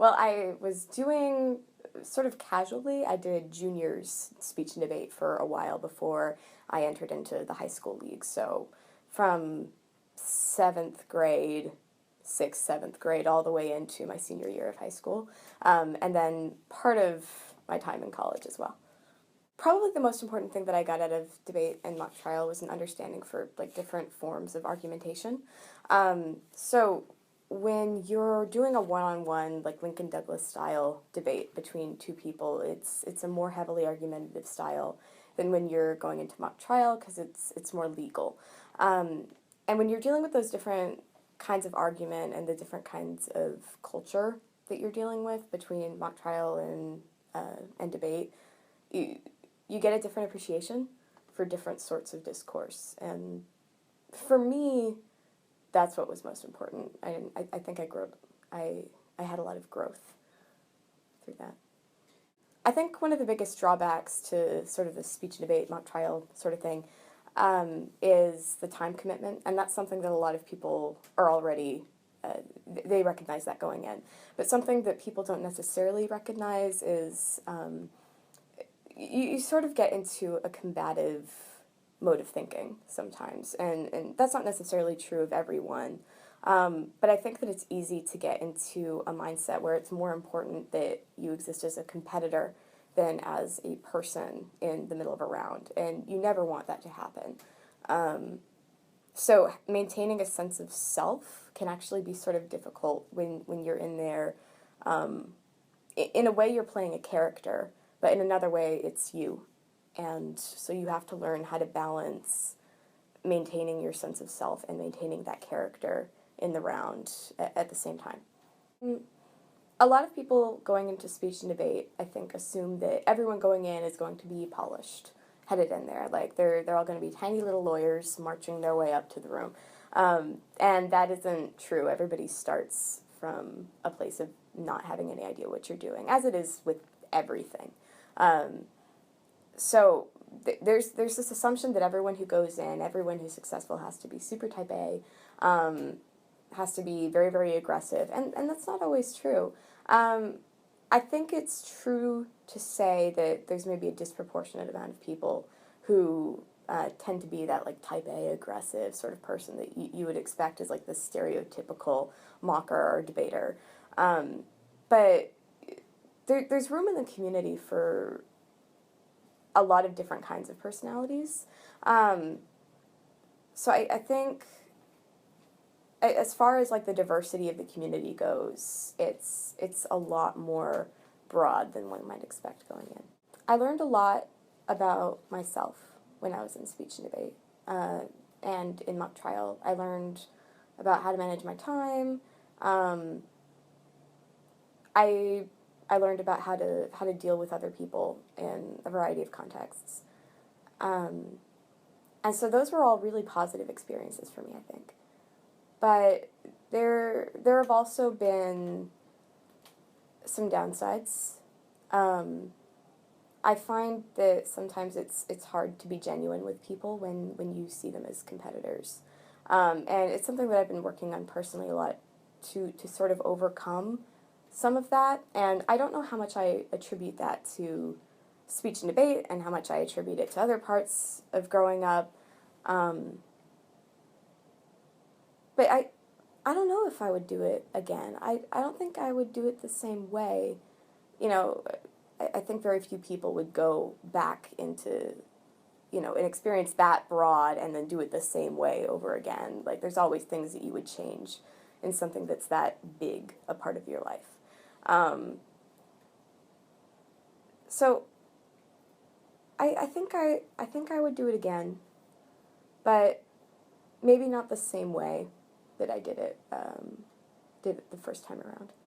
Well, I was doing sort of casually, I did juniors speech and debate for a while before I entered into the high school league. So from seventh grade, sixth, seventh grade, all the way into my senior year of high school, and then part of my time in college as well. Probably the most important thing that I got out of debate and mock trial was an understanding for like different forms of argumentation. So when you're doing a one-on-one like Lincoln Douglas style debate between two people, it's a more heavily argumentative style than when you're going into mock trial because it's more legal. Um, and when you're dealing with those different kinds of argument and the different kinds of culture that you're dealing with between mock trial and debate, you you get a different appreciation for different sorts of discourse. And for me, that's what was most important. I think I grew up, I had a lot of growth through that. I think one of the biggest drawbacks to sort of the speech and debate, mock trial sort of thing, is the time commitment, and that's something that a lot of people are already, they recognize that going in. But something that people don't necessarily recognize is you sort of get into a combative mode of thinking sometimes, and that's not necessarily true of everyone. But I think that it's easy to get into a mindset where it's more important that you exist as a competitor than as a person in the middle of a round, and you never want that to happen. So maintaining a sense of self can actually be sort of difficult when you're in there. In a way, you're playing a character, but in another way, it's you. And so you have to learn how to balance maintaining your sense of self and maintaining that character in the round at the same time. A lot of people going into speech and debate, I think, assume that everyone going in is going to be polished, headed in there. Like, they're all going to be tiny little lawyers marching their way up to the room. And that isn't true. Everybody starts from a place of not having any idea what you're doing, as it is with everything. So there's this assumption that everyone who goes in, everyone who's successful has to be super type A, has to be very, very aggressive, and that's not always true. I think it's true to say that there's maybe a disproportionate amount of people who tend to be that like type A aggressive sort of person that you would expect as like the stereotypical mocker or debater. But there's room in the community for a lot of different kinds of personalities. So I think as far as like the diversity of the community goes, it's a lot more broad than one might expect going in. I learned a lot about myself when I was in speech and debate and in mock trial. I learned about how to manage my time. I learned about how to deal with other people in a variety of contexts. And so those were all really positive experiences for me, I think. But there have also been some downsides. I find that sometimes it's hard to be genuine with people when you see them as competitors. And it's something that I've been working on personally a lot to sort of overcome some of that. And I don't know how much I attribute that to speech and debate and how much I attribute it to other parts of growing up. But I don't know if I would do it again. I don't think I would do it the same way. You know, I think very few people would go back into, an experience that broad and then do it the same way over again. Like, there's always things that you would change in something that's that big a part of your life. So I think I would do it again, but maybe not the same way that I did it the first time around.